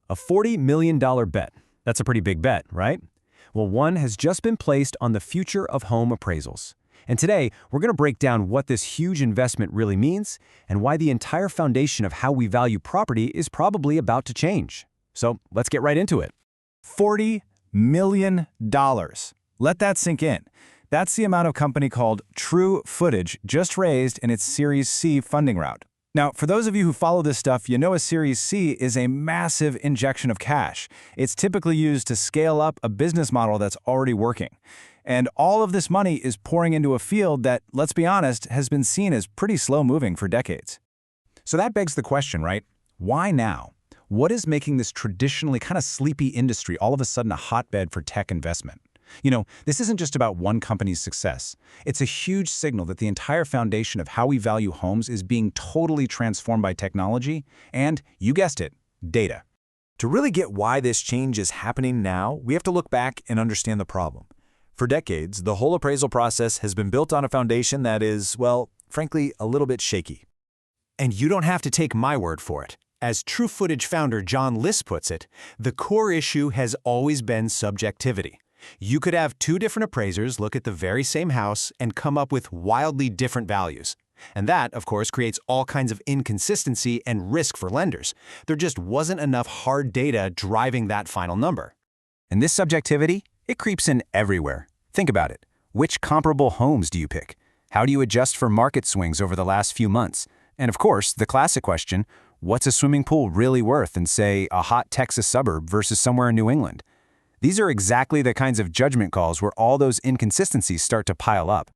A $40 million bet. That's a pretty big bet, right? Well, one has just been placed on the future of home appraisals. And today, we're going to break down what this huge investment really means and why the entire foundation of how we value property is probably about to change. So let's get right into it. $40 million. Let that sink in. That's the amount of company called True Footage just raised in its Series C funding round. Now, for those of you who follow this stuff, you know a Series C is a massive injection of cash. It's typically used to scale up a business model that's already working. And all of this money is pouring into a field that, let's be honest, has been seen as pretty slow-moving for decades. So that begs the question, right? Why now? What is making this traditionally kind of sleepy industry all of a sudden a hotbed for tech investment? You know, this isn't just about one company's success. It's a huge signal that the entire foundation of how we value homes is being totally transformed by technology and, you guessed it, data. To really get why this change is happening now, we have to look back and understand the problem. For decades, the whole appraisal process has been built on a foundation that is, well, frankly, a little bit shaky. And you don't have to take my word for it. As True Footage founder John Liss puts it, the core issue has always been subjectivity. You could have two different appraisers look at the very same house and come up with wildly different values. And that, of course, creates all kinds of inconsistency and risk for lenders. There just wasn't enough hard data driving that final number. And this subjectivity, it creeps in everywhere. Think about it. Which comparable homes do you pick? How do you adjust for market swings over the last few months? And of course, the classic question, what's a swimming pool really worth in, say, a hot Texas suburb versus somewhere in New England? These are exactly the kinds of judgment calls where all those inconsistencies start to pile up.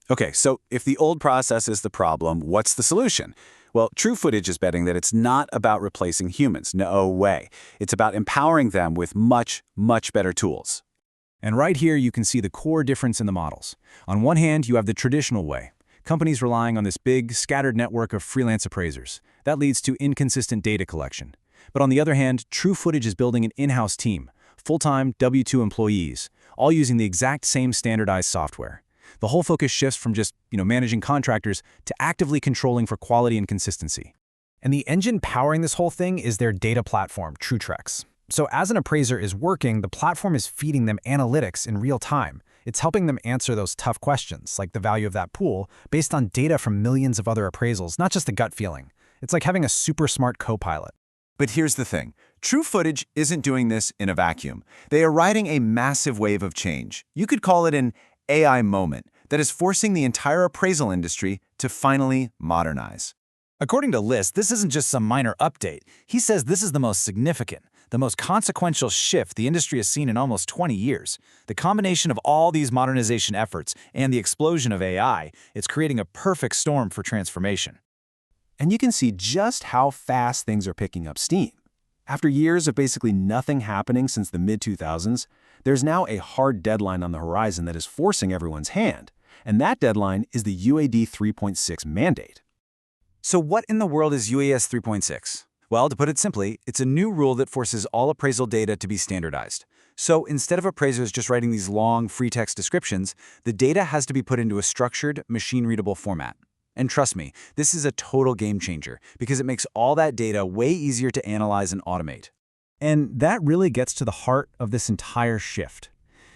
Okay, so if the old process is the problem, what's the solution? Well, True Footage is betting that it's not about replacing humans. No way. It's about empowering them with much, much better tools. And right here, you can see the core difference in the models. On one hand, you have the traditional way. Companies relying on this big, scattered network of freelance appraisers. That leads to inconsistent data collection. But on the other hand, True Footage is building an in-house team, full-time W-2 employees, all using the exact same standardized software. The whole focus shifts from just, managing contractors to actively controlling for quality and consistency. And the engine powering this whole thing is their data platform, TrueTrex. So as an appraiser is working, the platform is feeding them analytics in real time. It's helping them answer those tough questions, like the value of that pool, based on data from millions of other appraisals, not just a gut feeling. It's like having a super smart co-pilot. But here's the thing. True Footage isn't doing this in a vacuum. They are riding a massive wave of change. You could call it an AI moment that is forcing the entire appraisal industry to finally modernize. According to Liss, this isn't just some minor update. He says this is the most significant, the most consequential shift the industry has seen in almost 20 years. The combination of all these modernization efforts and the explosion of AI, it's creating a perfect storm for transformation. And you can see just how fast things are picking up steam. After years of basically nothing happening since the mid-2000s, there's now a hard deadline on the horizon that is forcing everyone's hand. And that deadline is the UAD 3.6 mandate. So what in the world is UAS 3.6? Well, to put it simply, it's a new rule that forces all appraisal data to be standardized. So instead of appraisers just writing these long, free text descriptions, the data has to be put into a structured, machine-readable format. And trust me, this is a total game changer because it makes all that data way easier to analyze and automate. And that really gets to the heart of this entire shift.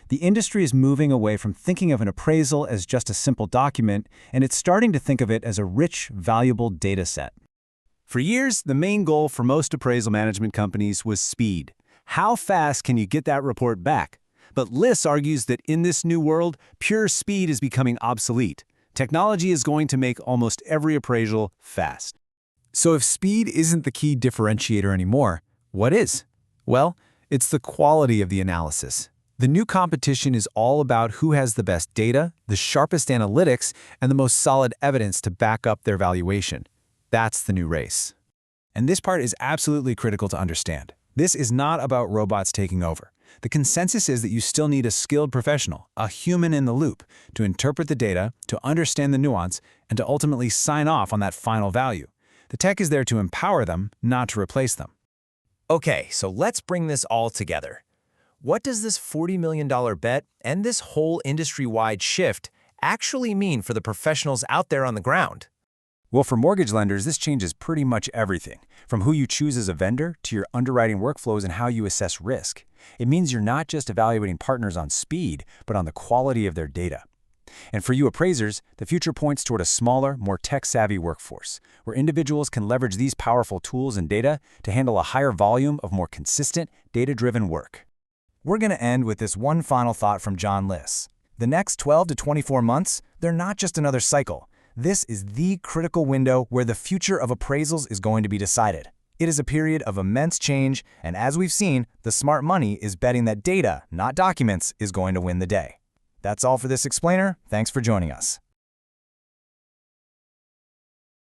The industry is moving away from thinking of an appraisal as just a simple document, and it's starting to think of it as a rich, valuable data set. For years, the main goal for most appraisal management companies was speed. How fast can you get that report back? But Liss argues that in this new world, pure speed is becoming obsolete. Technology is going to make almost every appraisal fast. So if speed isn't the key differentiator anymore, what is? Well, it's the quality of the analysis. The new competition is all about who has the best data, the sharpest analytics, and the most solid evidence to back up their valuation. That's the new race. And this part is absolutely critical to understand. This is not about robots taking over. The consensus is that you still need a skilled professional, a human in the loop, to interpret the data, to understand the nuance, and to ultimately sign off on that final value. The tech is there to empower them, not to replace them. Okay, so let's bring this all together. What does this $40 million bet and this whole industry-wide shift actually mean for the professionals out there on the ground? Well, for mortgage lenders, this changes pretty much everything, from who you choose as a vendor to your underwriting workflows and how you assess risk. It means you're not just evaluating partners on speed, but on the quality of their data. And for you appraisers, the future points toward a smaller, more tech-savvy workforce, where individuals can leverage these powerful tools and data to handle a higher volume of more consistent, data-driven work. We're going to end with this one final thought from John Liss. The next 12 to 24 months, they're not just another cycle. This is the critical window where the future of appraisals is going to be decided. It is a period of immense change, and as we've seen, the smart money is betting that data, not documents, is going to win the day. That's all for this explainer. Thanks for joining us.